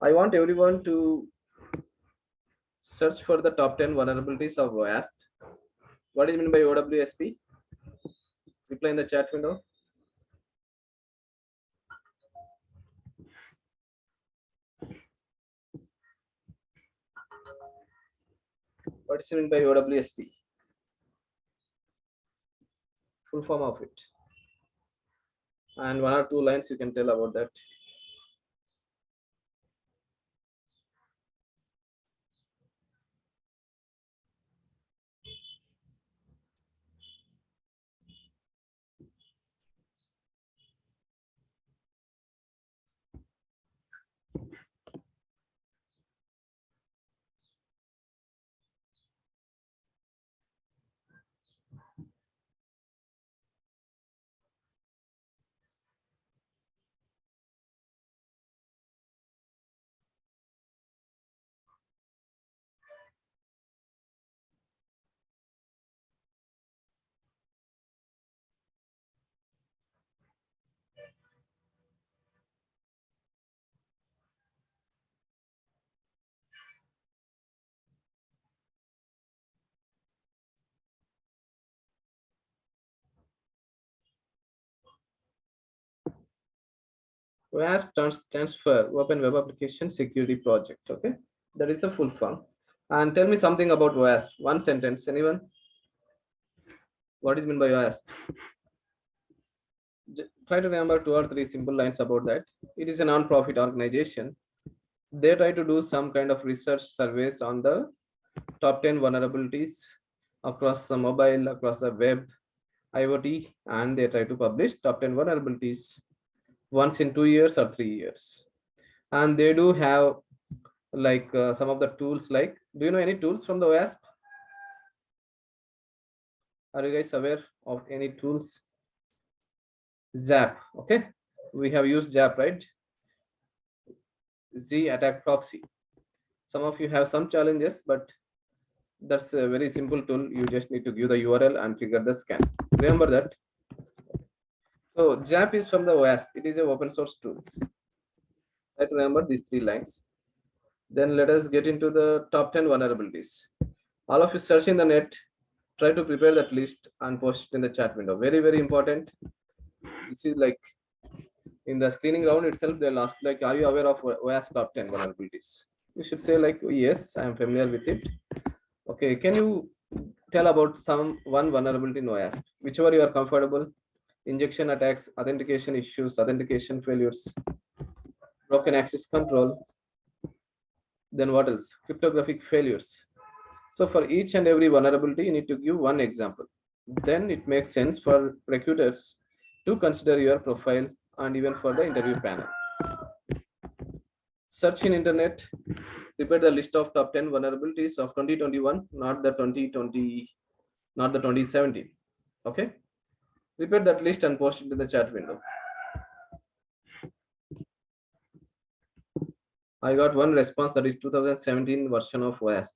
I want everyone to search for the top 10 vulnerabilities of WASP. What is meant by OWSP? Reply in the chat window. What is meant by OWSP? Full form of it. And one or two lines you can tell about that. WASP stands for Open Web Application Security Project. Okay, that is the full form. And tell me something about WASP. One sentence. Anyone? What is meant by WASP? Try to remember two or three simple lines about that. It is a non-profit organization. They try to do some kind of research surveys on the top 10 vulnerabilities across the mobile, across the web, IoT, and they try to publish top 10 vulnerabilities once in 2 years or 3 years. And they do have like some of the tools. Like, do you know any tools from the WASP? Are you guys aware of any tools? Zap. Okay, we have used Zap, right? Z attack proxy. Some of you have some challenges, but that's a very simple tool. You just need to give the URL and trigger the scan. Remember that. So Zap is from the WASP. It is an open source tool. Try to remember these three lines. Then let us get into the top 10 vulnerabilities. All of you search in the net, try to prepare that list and post it in the chat window. Very, very important. This is like in the screening round itself, they'll ask like, are you aware of WASP top 10 vulnerabilities? You should say like, yes, I am familiar with it. Okay, can you tell about one vulnerability in WASP? Whichever you are comfortable. Injection attacks, authentication issues, authentication failures, broken access control. Then what else? Cryptographic failures. So for each and every vulnerability, you need to give one example. Then it makes sense for recruiters to consider your profile and even for the interview panel. Search in internet, prepare the list of top 10 vulnerabilities of 2021, not the 2020, not the 2017. Okay, prepare that list and post it in the chat window. I got one response, that is 2017 version of WASP.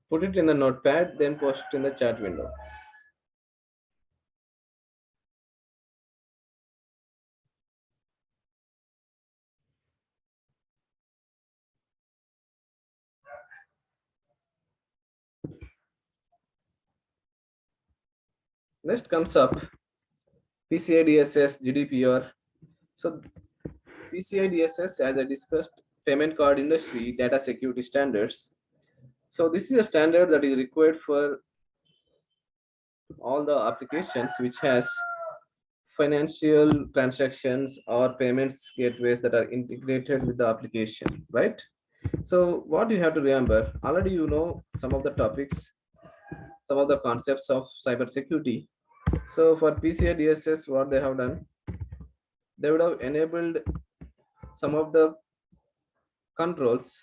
Put it in the notepad, then post it in the chat window. Next comes up Pci Dss, GDPR. So Pci Dss, as I discussed, payment card industry data security standards. So this is a standard that is required for all the applications which has financial transactions or payments gateways that are integrated with the application, right? So what you have to remember, already you know some of the topics, some of the concepts of cybersecurity. So for PCI DSS, what they have done, they would have enabled some of the controls,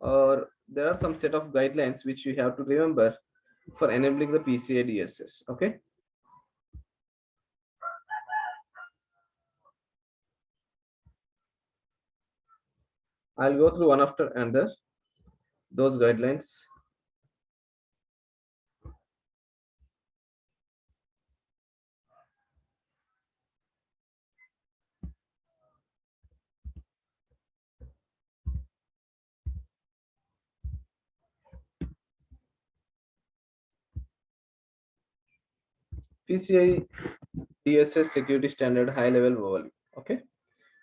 or there are some set of guidelines which you have to remember for enabling the PCI DSS. Okay. I'll go through one after another those guidelines. PCI DSS security standard high level overview. Okay.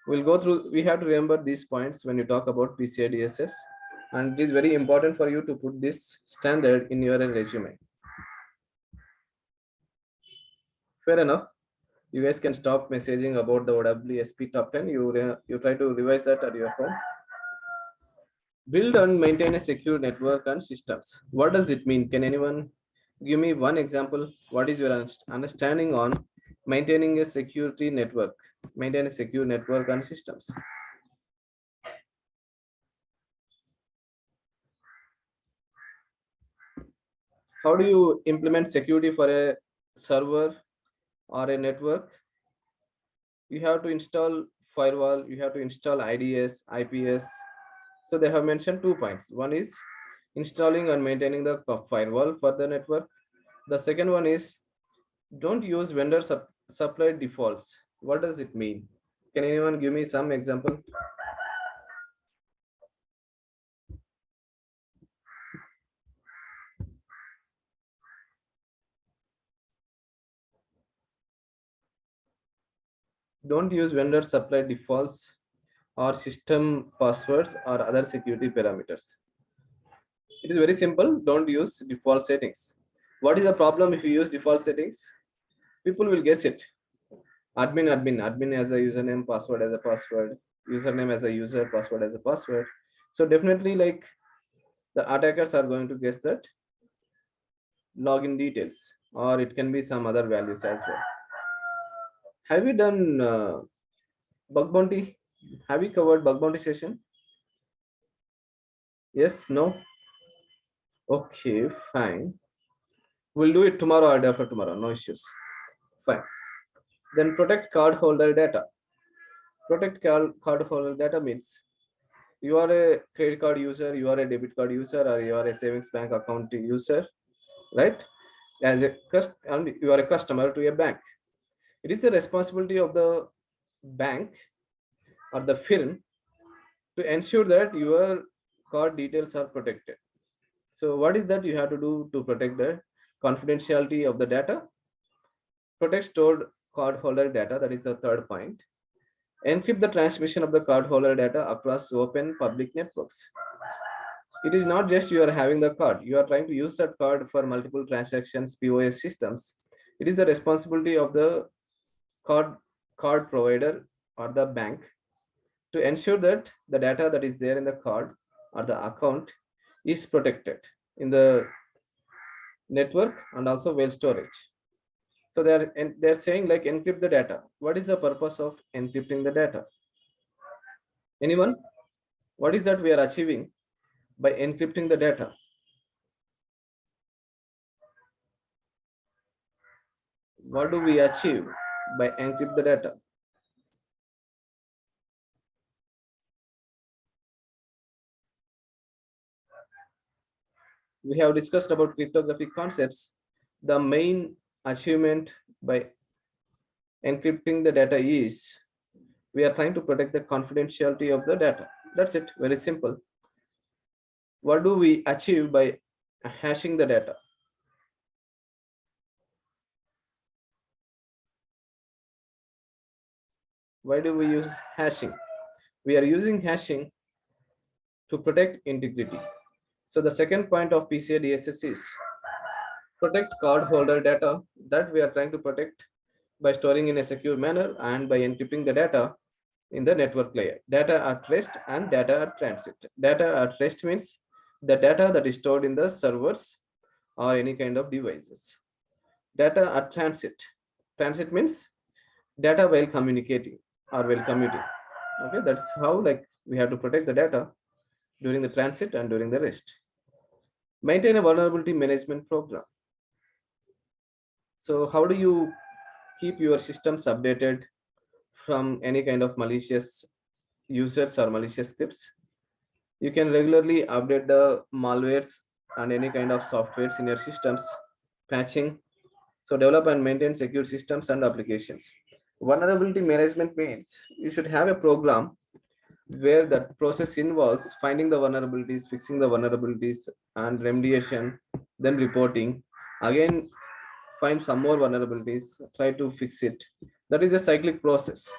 We'll go through, we have to remember these points when you talk about PCI DSS, and it is very important for you to put this standard in your resume. Fair enough. You guys can stop messaging about the OWSP top 10. You try to revise that at your home. Build and maintain a secure network and systems. What does it mean? Can anyone give me one example? What is your understanding on maintaining a security network? Maintain a secure network and systems. How do you implement security for a server or a network? You have to install firewall, you have to install IDS, IPS. So they have mentioned 2 points. One is installing and maintaining the firewall for the network. The second one is don't use vendor supplied defaults. What does it mean? Can anyone give me some example? Don't use vendor supplied defaults or system passwords or other security parameters. It is very simple. Don't use default settings. What is the problem if you use default settings? People will guess it. Admin as a username, password as a password, username as a user, password as a password. So definitely, like, the attackers are going to guess that login details, or it can be some other values as well. Have you done bug bounty? Have you covered bug bounty session? Yes, no? Okay, fine. We'll do it tomorrow or day after tomorrow, no issues. Fine. Then protect card holder data. Protect card holder data means you are a credit card user, you are a debit card user, or you are a savings bank account user, right? As a and you are a customer to a bank. It is the responsibility of the bank or the firm to ensure that your card details are protected. So what is that you have to do to protect the confidentiality of the data? Protect stored cardholder data, that is the third point. Encrypt the transmission of the cardholder data across open public networks. It is not just you are having the card, you are trying to use that card for multiple transactions, POS systems. It is the responsibility of the card provider or the bank to ensure that the data that is there in the card or the account is protected in the network and also well storage. So they're saying like encrypt the data. What is the purpose of encrypting the data? Anyone? What is that we are achieving by encrypting the data? What do we achieve by encrypt the data? We have discussed about cryptographic concepts. The main achievement by encrypting the data is we are trying to protect the confidentiality of the data. That's it, very simple. What do we achieve by hashing the data? Why do we use hashing? We are using hashing to protect integrity. So the second point of PCI DSS is protect cardholder data that we are trying to protect by storing in a secure manner and by encrypting the data in the network layer. Data at rest and data at transit. Data at rest means the data that is stored in the servers or any kind of devices. Data at transit. Transit means data while communicating or while commuting. Okay, that's how like we have to protect the data during the transit and during the rest. Maintain a vulnerability management program. So how do you keep your systems updated from any kind of malicious users or malicious scripts? You can regularly update the malwares and any kind of softwares in your systems, patching. So develop and maintain secure systems and applications. Vulnerability management means you should have a program where that process involves finding the vulnerabilities, fixing the vulnerabilities and remediation, then reporting. Again, find some more vulnerabilities, try to fix it. That is a cyclic process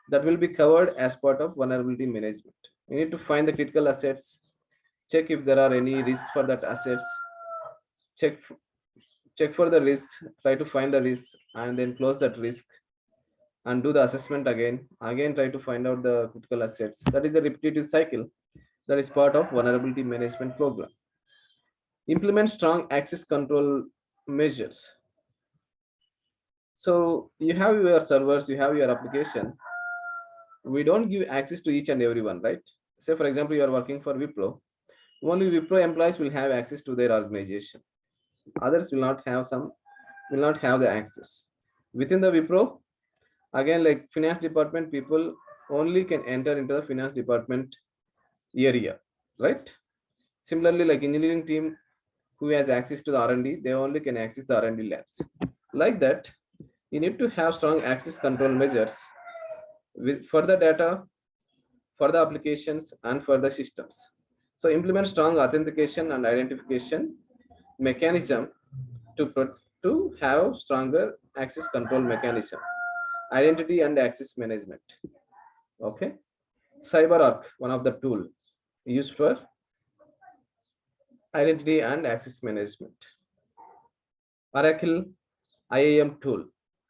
that will be covered as part of vulnerability management. You need to find the critical assets, check if there are any risks for that assets, check check for the risks, try to find the risk and then close that risk and do the assessment again try to find out the critical assets. That is a repetitive cycle that is part of vulnerability management program. Implement strong access control measures. So you have your servers, you have your application. We don't give access to each and everyone, right? Say for example, you are working for Wipro. Only Wipro employees will have access to their organization. Others will not have the access. Within the Wipro, again, like finance department people only can enter into the finance department area, right? Similarly, like engineering team who has access to the R&D, they only can access the R&D labs. Like that, you need to have strong access control measures for the data, for the applications, and for the systems. So implement strong authentication and identification mechanism to have stronger access control mechanism. Identity and access management. Okay. CyberArk, one of the tool used for identity and access management. Oracle IAM tool.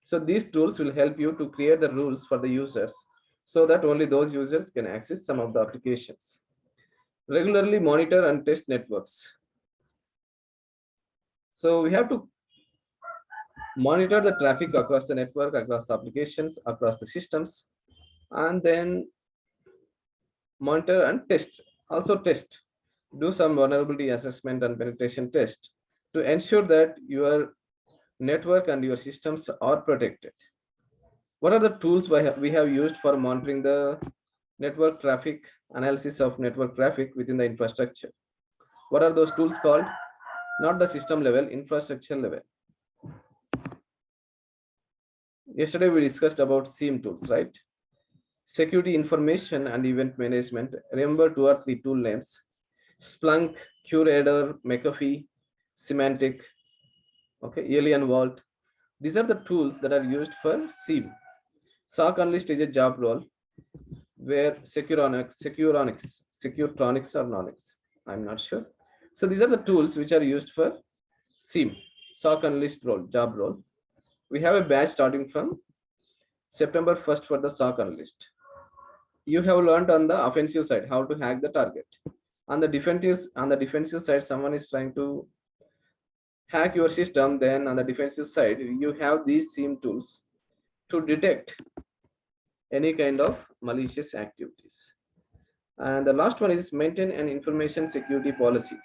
So these tools will help you to create the rules for the users so that only those users can access some of the applications. Regularly monitor and test networks. So we have to monitor the traffic across the network, across the applications, across the systems, and then monitor and test. Also test. Do some vulnerability assessment and penetration test to ensure that your network and your systems are protected. What are the tools we have used for monitoring the network traffic, analysis of network traffic within the infrastructure? What are those tools called? Not the system level, infrastructure level. Yesterday we discussed about SIEM tools, right? Security information and event management. Remember 2 or 3 tool names: Splunk, QRadar, McAfee, Semantic, okay, Alien Vault. These are the tools that are used for SIEM. SOC Unleashed is a job role where Securonics or Nonix, I'm not sure. So these are the tools which are used for SIEM, SOC Unleashed job role. We have a batch starting from September 1st for the SOC Unleashed. You have learned on the offensive side how to hack the target. On the defensive side, someone is trying to hack your system. Then on the defensive side, you have these SIEM tools to detect any kind of malicious activities. And the last one is maintain an information security policy.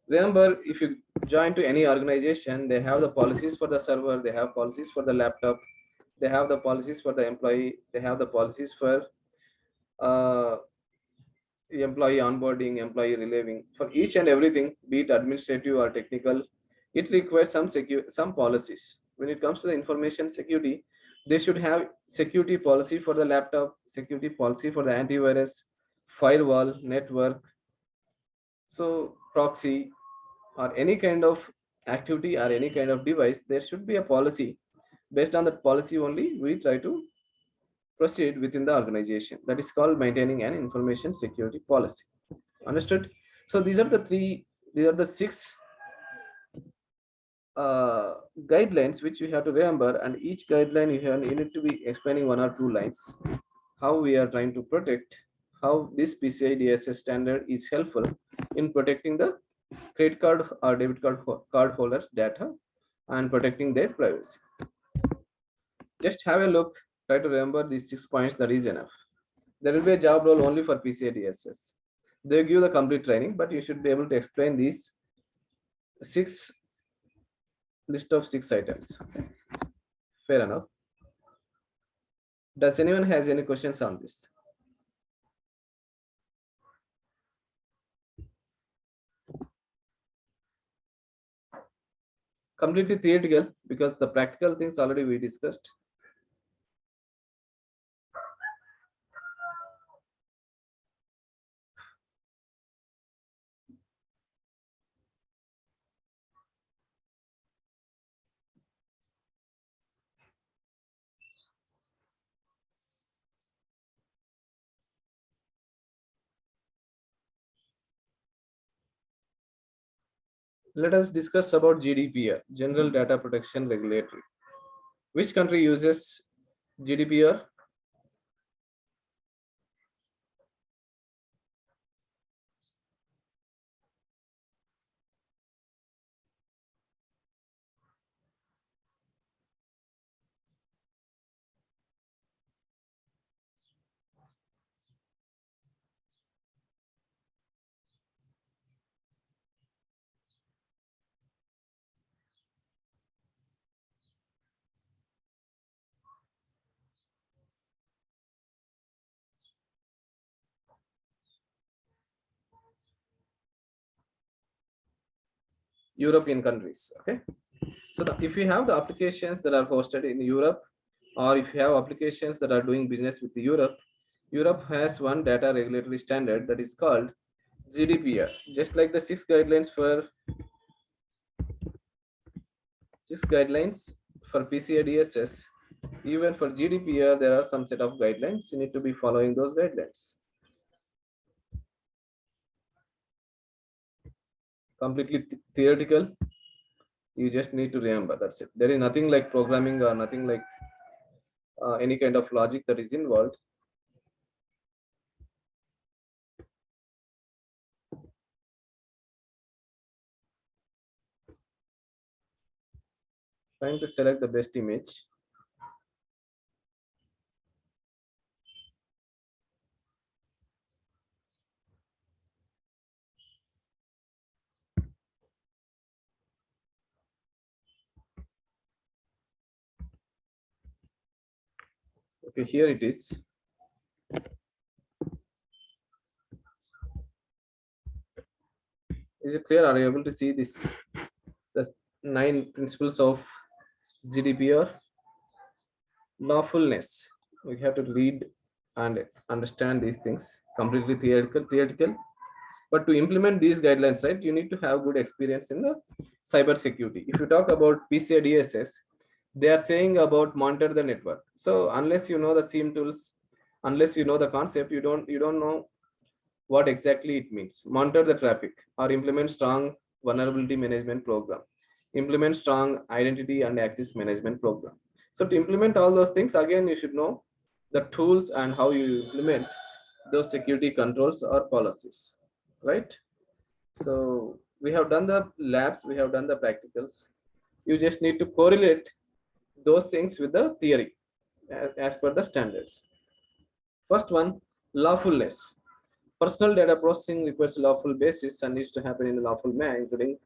Remember, if you join to any organization, they have the policies for the server, they have policies for the laptop, they have the policies for the employee, they have the policies for employee onboarding, employee relieving. For each and everything, be it administrative or technical, it requires some policies. When it comes to the information security, they should have security policy for the laptop, security policy for the antivirus, firewall, network, so proxy, or any kind of activity or any kind of device. There should be a policy. Based on that policy only, we try to proceed within the organization. That is called maintaining an information security policy. Understood? So these are the six guidelines which you have to remember, and each guideline you need to be explaining one or two lines how we are trying to protect, how this PCI DSS standard is helpful in protecting the credit card or debit card holders data and protecting their privacy. Just have a look, try to remember these 6 points, that is enough. There will be a job role only for PCI DSS. They give the complete training, but you should be able to explain these six list of six items. Okay. Fair enough. Does anyone has any questions on this? Completely theoretical because the practical things already we discussed. Let us discuss about GDPR, General Data Protection Regulatory. Which country uses GDPR? European countries. Okay. So if you have the applications that are hosted in Europe, or if you have applications that are doing business with Europe, Europe has one data regulatory standard that is called GDPR. Just like the six guidelines for PCI DSS, even for GDPR, there are some set of guidelines. You need to be following those guidelines. Completely theoretical. You just need to remember, that's it. There is nothing like programming or nothing like any kind of logic that is involved. Trying to select the best image. Okay, here it is. Is it clear? Are you able to see this? The 9 principles of GDPR. Lawfulness. We have to read and understand these things. Completely theoretical. But to implement these guidelines, right, you need to have good experience in the cyber security. If you talk about PCI DSS, they are saying about monitor the network. So unless you know the SIEM tools, unless you know the concept, you don't know what exactly it means. Monitor the traffic or implement strong vulnerability management program. Implement strong identity and access management program. So to implement all those things, again, you should know the tools and how you implement those security controls or policies, right? So we have done the labs, we have done the practicals. You just need to correlate those things with the theory as per the standards. First one, lawfulness. Personal data processing requires lawful basis and needs to happen in a lawful manner, including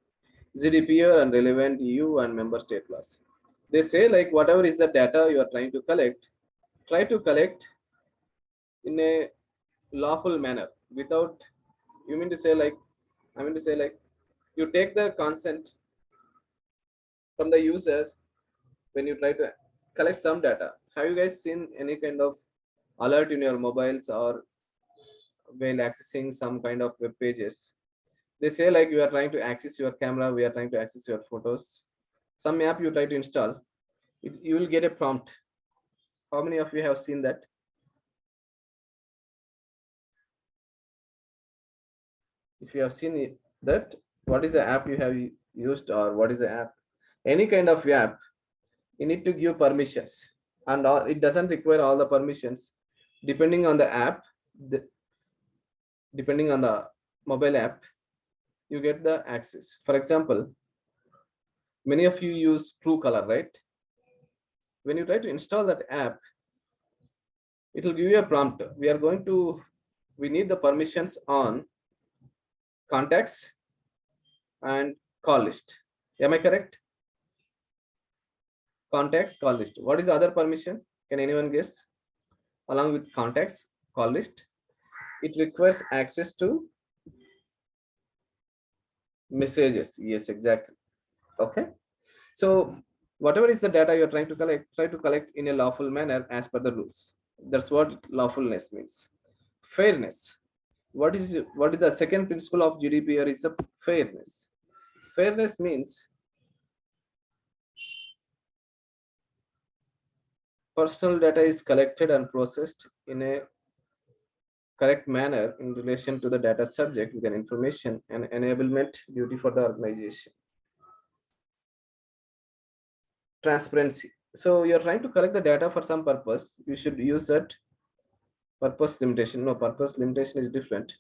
GDPR and relevant EU and member state laws. They say like whatever is the data you are trying to collect, try to collect in a lawful manner without, you mean to say like, I mean to say like, you take the consent from the user when you try to collect some data. Have you guys seen any kind of alert in your mobiles or while accessing some kind of web pages? They say like you are trying to access your camera, we are trying to access your photos. Some app you try to install, you will get a prompt. How many of you have seen that? if you have seen that, what is the app you have used, or what is the app, any kind of app, you need to give permissions, and it doesn't require all the permissions. Depending on the app, depending on the mobile app, you get the access. For example, many of you use Truecaller, right? When you try to install that app, it will give you a prompt. We need the permissions on contacts and call list. Am I correct? Contacts, call list. What is the other permission? Can anyone guess? Along with contacts, call list, it requires access to messages. Yes, exactly. Okay. So whatever is the data you're trying to collect, try to collect in a lawful manner as per the rules. That's what lawfulness means. Fairness. What is the second principle of GDPR? Is the fairness. Fairness means personal data is collected and processed in a correct manner in relation to the data subject with an information and enablement duty for the organization. Transparency. So you're trying to collect the data for some purpose, you should use that purpose limitation. No, purpose limitation is different.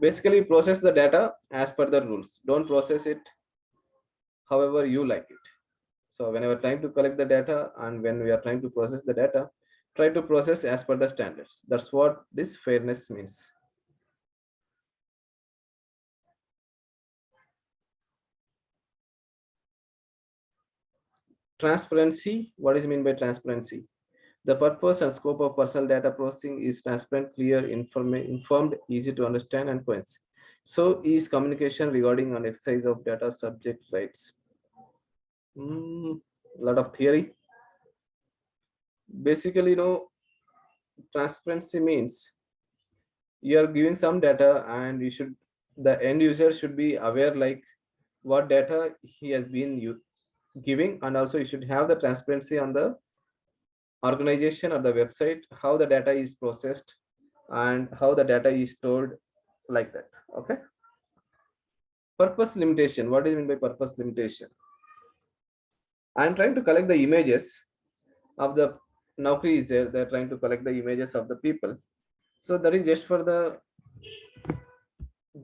Basically, process the data as per the rules. Don't process it however you like it. So when we are trying to collect the data and when we are trying to process the data, try to process as per the standards. That's what this fairness means. Transparency. What is mean by transparency? The purpose and scope of personal data processing is transparent, clear, informed, easy to understand, and coherent. So is communication regarding an exercise of data subject rights. A lot of theory. Basically, transparency means you are giving some data, and the end user should be aware like what data he has been giving, and also you should have the transparency on the organization or the website, how the data is processed and how the data is stored, like that. Okay. Purpose limitation. What do you mean by purpose limitation? I'm trying to collect the images of the Naukri is there. They're trying to collect the images of the people. So that is just for the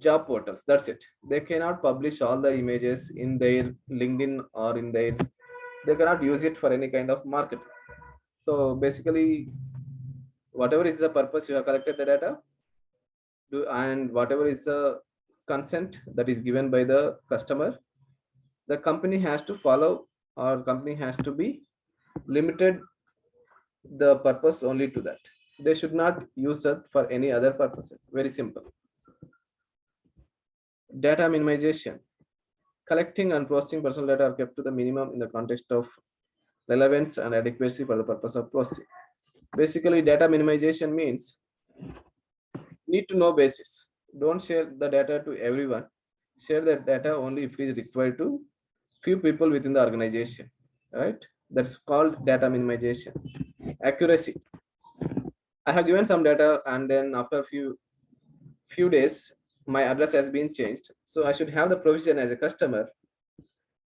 job portals. That's it. They cannot publish all the images in their LinkedIn or they cannot use it for any kind of marketing. So basically, whatever is the purpose you have collected the data, and whatever is the consent that is given by the customer, the company has to follow, or company has to be limited the purpose only to that. They should not use it for any other purposes. Very simple. Data minimization. Collecting and processing personal data are kept to the minimum in the context of relevance and adequacy for the purpose of processing. Basically, data minimization means need to know basis. Don't share the data to everyone. Share the data only if it is required to few people within the organization. Right? That's called data minimization. Accuracy. I have given some data, and then after a few days, my address has been changed. So I should have the provision as a customer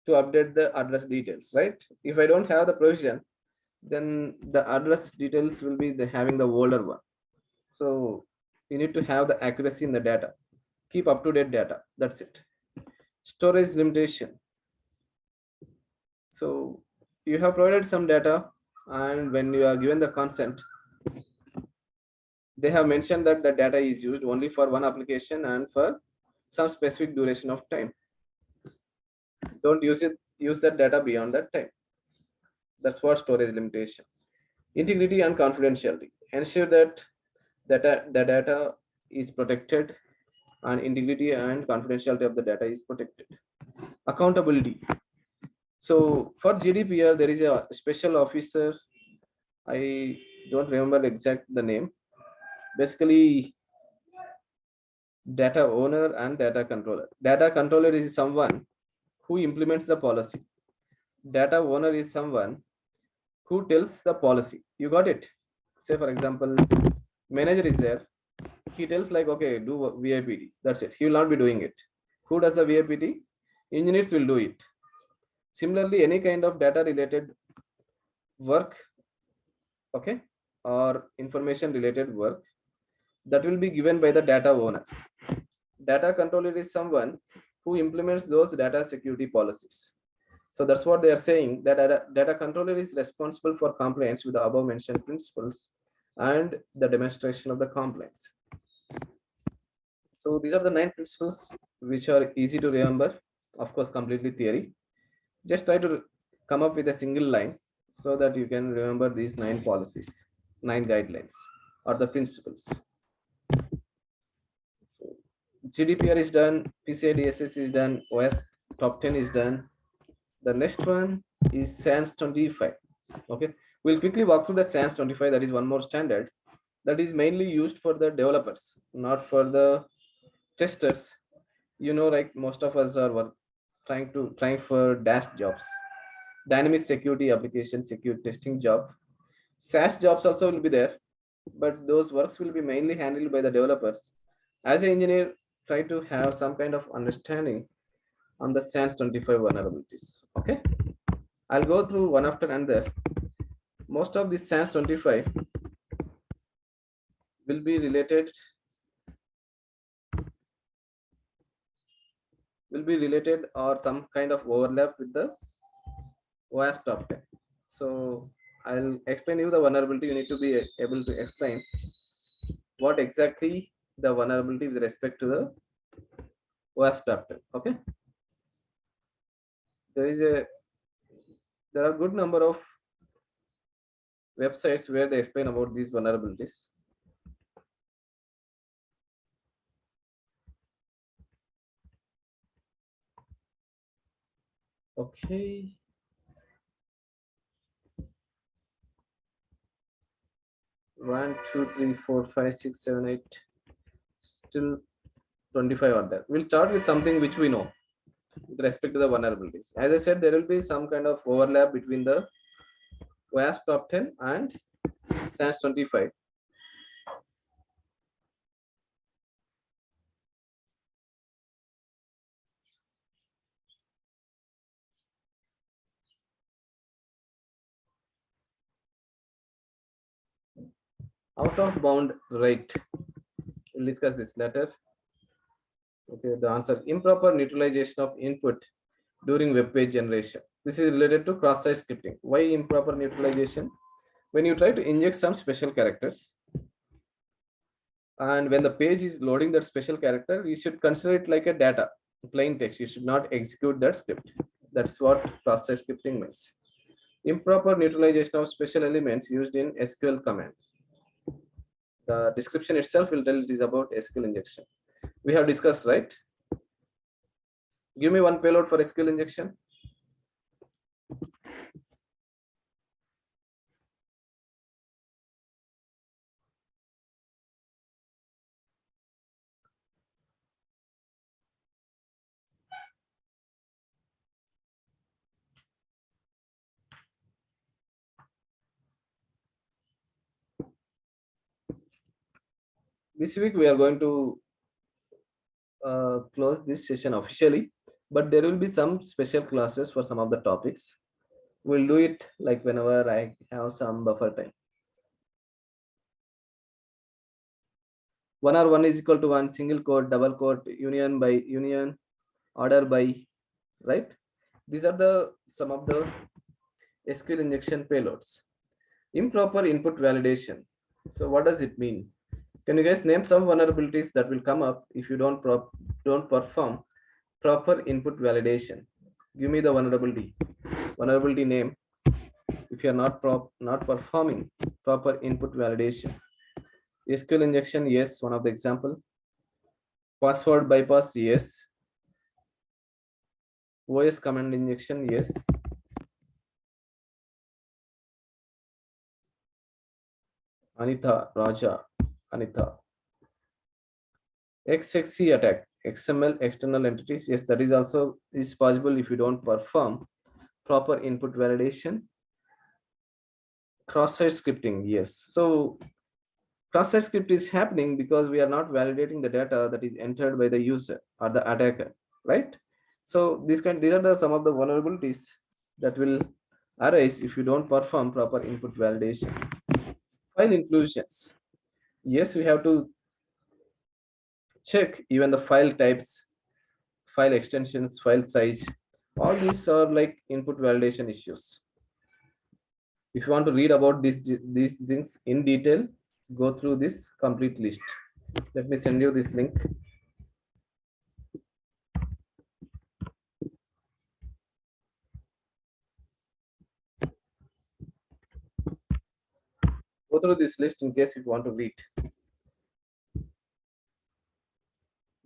to update the address details, right? If I don't have the provision, then the address details will be having the older one. So you need to have the accuracy in the data. Keep up to date data. That's it. Storage limitation. So you have provided some data, and when you are given the consent, they have mentioned that the data is used only for one application and for some specific duration of time. Don't use that data beyond that time. That's what storage limitation. Integrity and confidentiality. Ensure that the data is protected, and integrity and confidentiality of the data is protected. Accountability. So for GDPR, there is a special officer. I don't remember the name. Basically, data owner and data controller. Data controller is someone who implements the policy. Data owner is someone who tells the policy. You got it? Say for example, manager is there. he tells like, okay, do VIPD. That's it. He will not be doing it. Who does the VIPD? Engineers will do it. Similarly, any kind of data related work, okay, or information related work, that will be given by the data owner. Data controller is someone who implements those data security policies. So that's what they are saying, that data controller is responsible for compliance with the above mentioned principles and the demonstration of the compliance. So these are the 9 principles which are easy to remember, of course, completely theory. Just try to come up with a single line so that you can remember these 9 policies, 9 guidelines or the principles. So GDPR is done, PCI Dss is done, OS top 10 is done. The next one is SANS25. Okay, we'll quickly walk through the SANS25. That is one more standard that is mainly used for the developers, not for the testers. You know, like most of us are trying for dash jobs, dynamic security application security testing job. SAS jobs also will be there, but those works will be mainly handled by the developers. As an engineer, try to have some kind of understanding on the SANS25 vulnerabilities. Okay, I'll go through one after another. Most of this SANS25 will be related or some kind of overlap with the OS top 10. So I'll explain you the vulnerability. You need to be able to explain what exactly the vulnerability with respect to the OS top 10. Okay, there are good number of websites where they explain about these vulnerabilities. Okay, 1 2 3 4 5 6 7 8, still 25 are there. We'll start with something which we know with respect to the vulnerabilities. As I said, there will be some kind of overlap between the WASP top 10 and SANS25. Out of bound rate, we'll discuss this later. Okay, the answer: improper neutralization of input during web page generation. This is related to cross-site scripting. Why improper neutralization? When you try to inject some special characters, and when the page is loading that special character, you should consider it like a data, plain text. You should not execute that script. That's what cross-site scripting means. Improper neutralization of special elements used in SQL command. The description itself will tell it is about SQL injection. We have discussed, right? Give me one payload for SQL injection. This week we are going to close this session officially, but there will be some special classes for some of the topics. We'll do it like whenever I have some buffer time. 1R1 is equal to 1, single quote, double quote, union by union, order by, right? These are some of the SQL injection payloads. Improper input validation. So what does it mean? Can you guys name some vulnerabilities that will come up if you don't perform proper input validation? Give me the vulnerability name if you are not performing proper input validation. SQL injection, yes, one of the example. Password bypass, yes. OS command injection, yes. Raja, Anita. XXC attack, XML external entities, yes, that is also is possible if you don't perform proper input validation. Cross-site scripting, yes. So Cross-site script is happening because we are not validating the data that is entered by the user or the attacker, right? So these are some of the vulnerabilities that will arise if you don't perform proper input validation. File inclusions. Yes, we have to check even the file types, file extensions, file size. All these are like input validation issues. If you want to read about these things in detail, go through this complete list. Let me send you this link. Go through this list in case you want to read.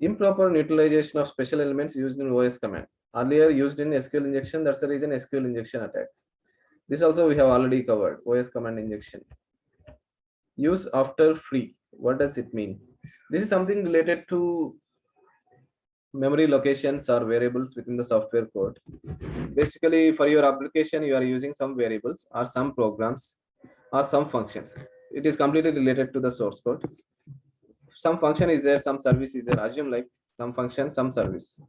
Improper neutralization of special elements used in OS command. Earlier used in SQL injection, that's the reason SQL injection attack. This also we have already covered, OS command injection. Use after free. What does it mean? This is something related to memory locations or variables within the software code. Basically, for your application, you are using some variables or some programs or some functions. It is completely related to the source code. Some function is there, some service is there. Assume like some function, some service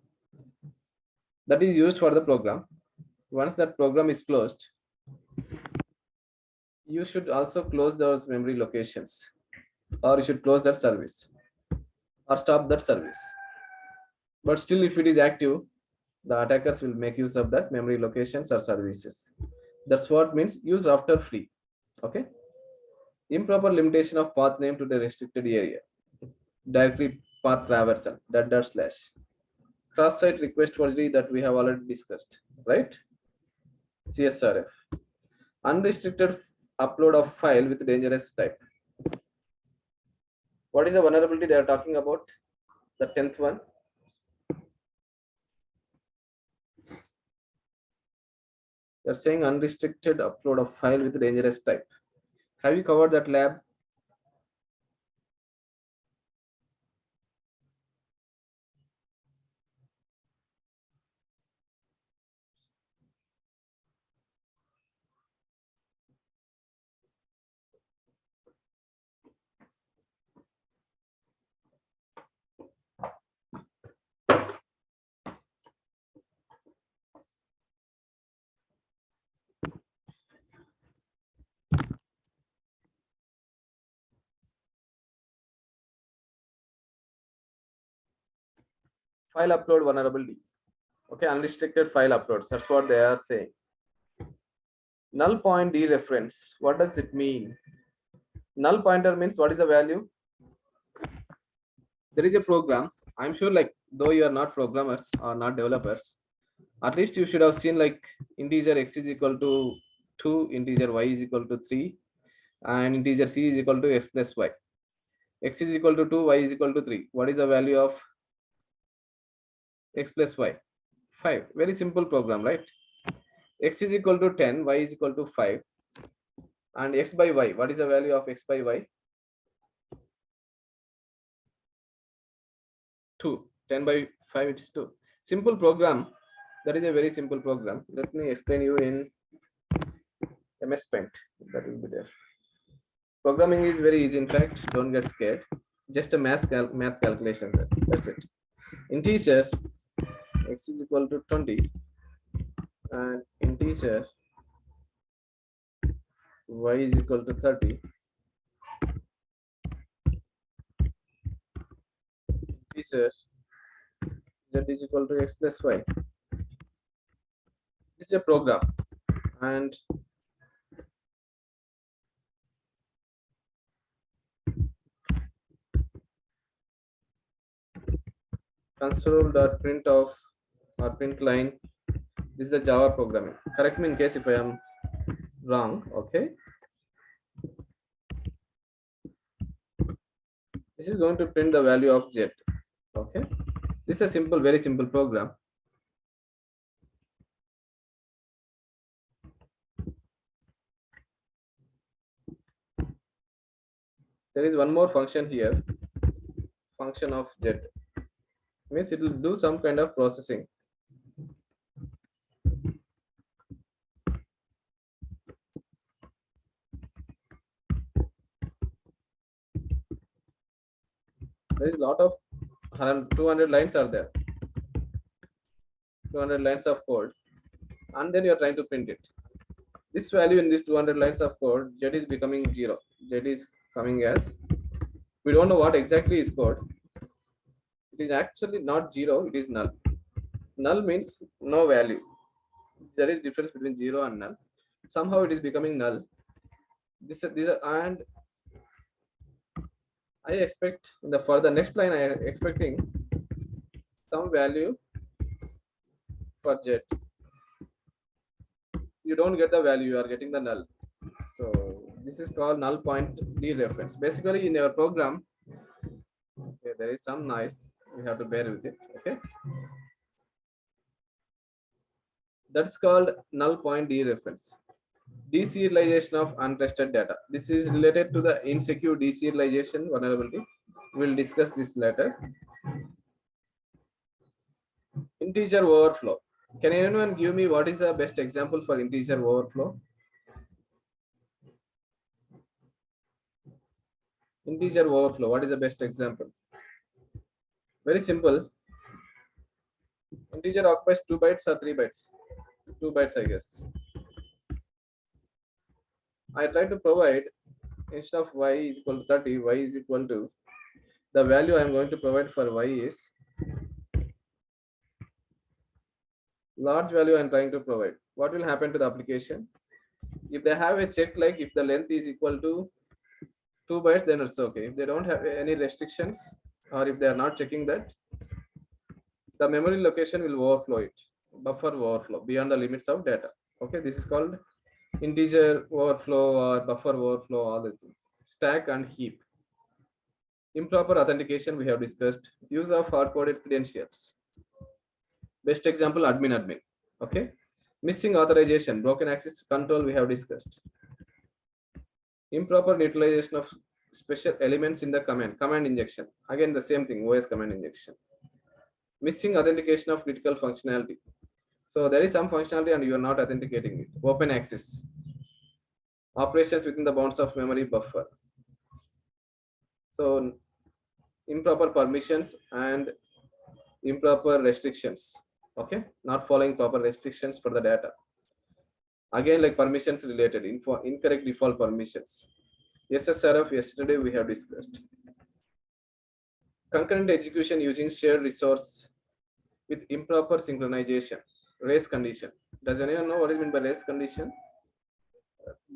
that is used for the program. Once that program is closed, you should also close those memory locations, or you should close that service or stop that service. But still, if it is active, the attackers will make use of that memory locations or services. That's what means use after free. Okay. Improper limitation of path name to the restricted area. Directly path traversal. Dot slash. Cross-site request forgery that we have already discussed, right? CSRF. Unrestricted upload of file with dangerous type. What is the vulnerability they are talking about? The 10th one. They're saying unrestricted upload of file with dangerous type. Have you covered that lab? File upload vulnerability. Okay, unrestricted file uploads. That's what they are saying. Null point dereference. What does it mean? Null pointer means what is the value? There is a program. I'm sure, like, though you are not programmers or not developers, at least you should have seen like integer x is equal to 2, integer y is equal to 3, and integer c is equal to x plus y. X is equal to 2, y is equal to 3. What is the value of x plus y? 5. Very simple program, right? X is equal to 10, y is equal to 5, and x by y. What is the value of x by y? 2. 10 by 5, it is 2. Simple program. That is a very simple program. Let me explain you in MS Paint. That will be there. Programming is very easy. In fact, don't get scared. Just a math calculation. That's it. Integer x is equal to 20, and integer y is equal to 30. Integer z is equal to x plus y. This is a program, and console.print of or print line. This is the Java programming. Correct me in case if I am wrong. Okay. This is going to print the value of z. Okay. This is a simple, very simple program. There is one more function here. Function of z means it will do some kind of processing. There is a lot of 200 lines are there, 200 lines of code, and then you are trying to print it. This value in this 200 lines of code, z is becoming 0. Z is coming as, we don't know what exactly is code. It is actually not 0, it is null. Null means no value. There is difference between 0 and null. Somehow it is becoming null. And I expect for the next line I am expecting some value for z. You don't get the value, you are getting the null. So this is called null point dereference. Basically in your program, okay, there is some noise, you have to bear with it. Okay, that's called null point dereference. Deserialization of untrusted data. This is related to the insecure deserialization vulnerability. We'll discuss this later. Integer overflow. Can anyone give me what is the best example for integer overflow? Integer overflow, what is the best example? Very simple. Integer occupies 2 bytes or 3 bytes? 2 bytes, I guess. I try to provide, instead of y is equal to 30, y is equal to, the value I am going to provide for y is large value I am trying to provide. What will happen to the application? If they have a check like if the length is equal to 2 bytes, then it's okay. If they don't have any restrictions, or if they are not checking that, the memory location will overflow it, buffer overflow beyond the limits of data. Okay, this is called integer overflow or buffer overflow, all the things. Stack and heap. Improper authentication we have discussed. Use of hard-coded credentials. Best example, admin. Okay. Missing authorization, broken access control we have discussed. Improper utilization of special elements in the command injection. Again, the same thing, OS command injection. Missing authentication of critical functionality. So there is some functionality and you are not authenticating it. Open access. Operations within the bounds of memory buffer. So improper permissions and improper restrictions. Okay, not following proper restrictions for the data. Again, like permissions related, incorrect default permissions. SSRF yesterday we have discussed. Concurrent execution using shared resource with improper synchronization. Race condition. Does anyone know what is meant by race condition?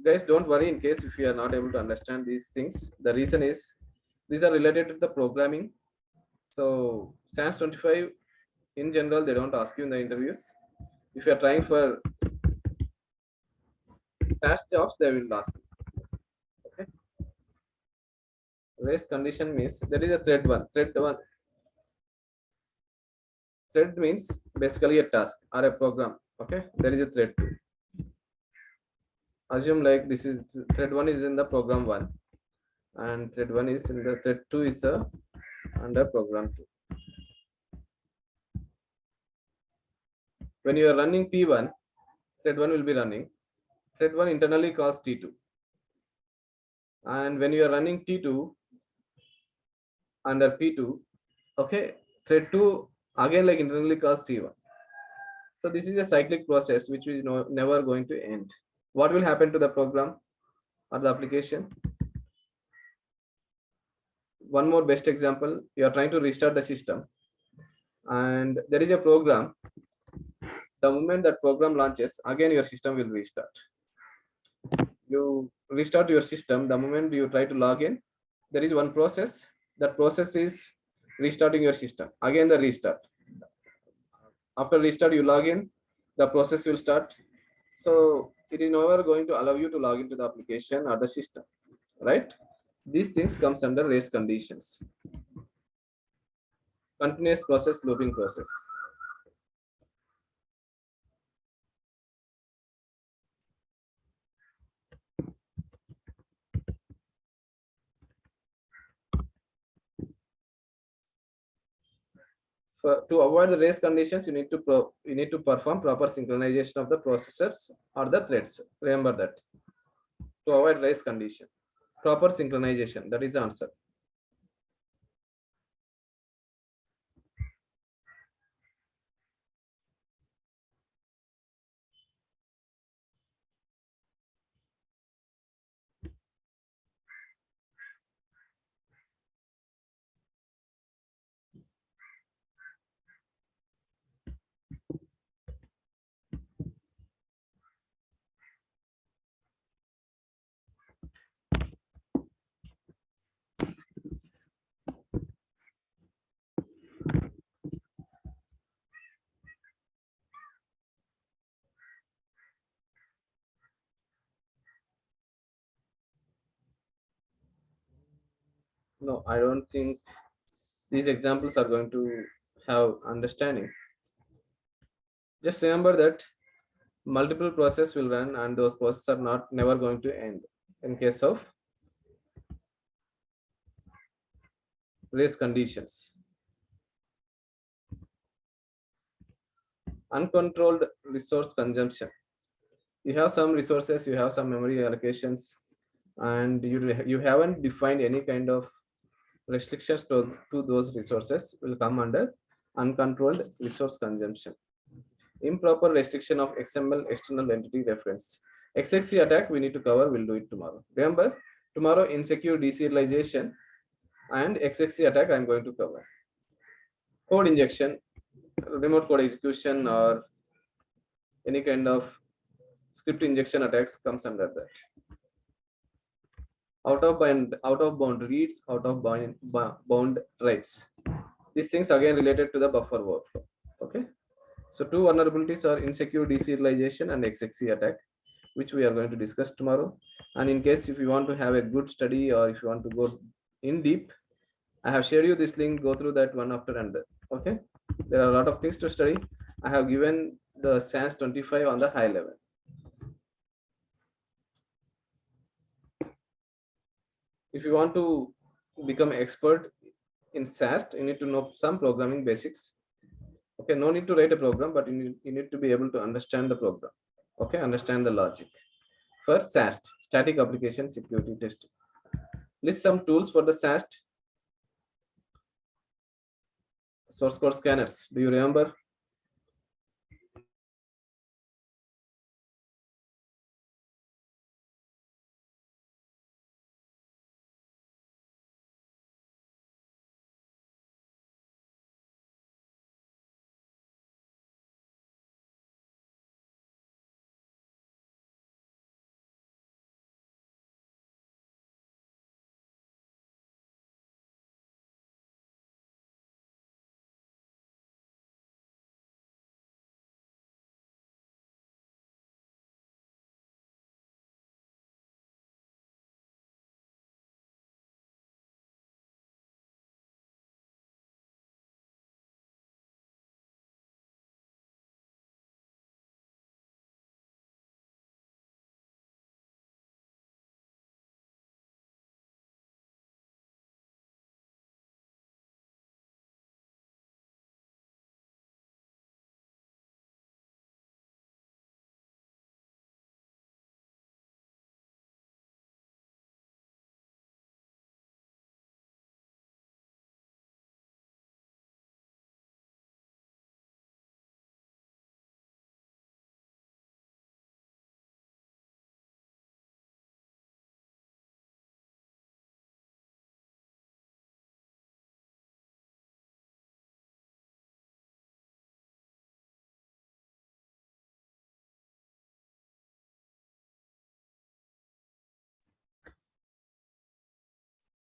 Guys, don't worry in case if you are not able to understand these things. The reason is these are related to the programming. So SANS25 in general, they don't ask you in the interviews. If you are trying for SAS jobs, they will ask you. Okay. Race condition means there is a thread one. Thread means basically a task or a program. Okay. There is a thread two. Assume like this is thread one is in the program one, and thread one is in the thread two is the under program two. When you are running P1, thread 1 will be running. Thread 1 internally calls T2. And when you are running T2 under P2, okay, thread 2 again like internally calls T1. So this is a cyclic process which is never going to end. What will happen to the program or the application? One more best example, you are trying to restart the system and there is a program. The moment that program launches, again your system will restart. You restart your system, the moment you try to log in, there is one process. That process is restarting your system. Again the restart. After restart, you log in, the process will start. So it is never going to allow you to log into the application or the system, right? These things comes under race conditions. Continuous process, looping process. To avoid the race conditions, you need to perform proper synchronization of the processors or the threads. Remember that. To avoid race condition, proper synchronization, that is the answer. No, I don't think these examples are going to have understanding. Just remember that multiple processes will run and those processes are not never going to end in case of race conditions. Uncontrolled resource consumption. You have some resources, you have some memory allocations, and you haven't defined any kind of restrictions to those resources will come under uncontrolled resource consumption. Improper restriction of XML external entity reference. XXC attack we need to cover, we'll do it tomorrow. Remember, tomorrow insecure deserialization and XXC attack I'm going to cover. Code injection, remote code execution, or any kind of script injection attacks comes under that. Out of bound reads, out of bound writes. These things again related to the buffer overflow. Okay. So two vulnerabilities are insecure deserialization and XXC attack, which we are going to discuss tomorrow. And in case if you want to have a good study or if you want to go in deep, I have shared you this link, go through that one after another. Okay. There are a lot of things to study. I have given the SANS25 on the high level. If you want to become expert in SAST, you need to know some programming basics. Okay, no need to write a program, but you need to be able to understand the program. Okay, understand the logic. First, SAST, static application security testing. List some tools for the SAST. Source code scanners. Do you remember?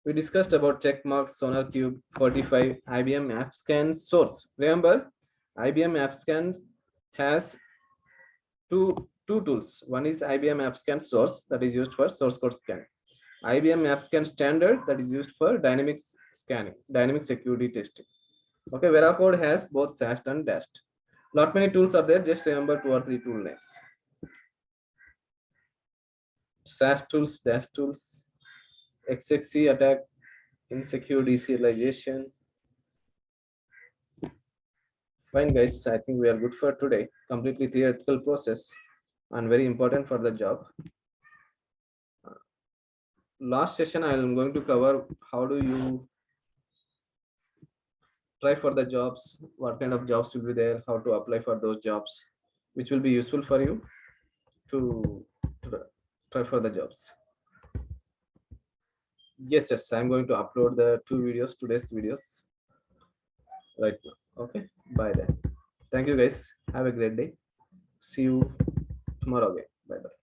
We discussed about checkmarks, SonarCube, 45, IBM AppScan source. Remember, IBM AppScan has two tools. One is IBM AppScan source that is used for source code scanning. IBM AppScan standard that is used for dynamic scanning, dynamic security testing. Okay, Veracode has both SAST and DAST. Not many tools are there. Just remember 2 or 3 tool names. SAST tools, DAST tools, XXC attack, insecure deserialization. Fine, guys. I think we are good for today. Completely theoretical process and very important for the job. Last session, I am going to cover how do you try for the jobs, what kind of jobs will be there, how to apply for those jobs, which will be useful for you to try for the jobs. Yes, I'm going to upload the today's videos right now. Okay, bye then. Thank you guys. Have a great day. See you tomorrow again. Bye bye.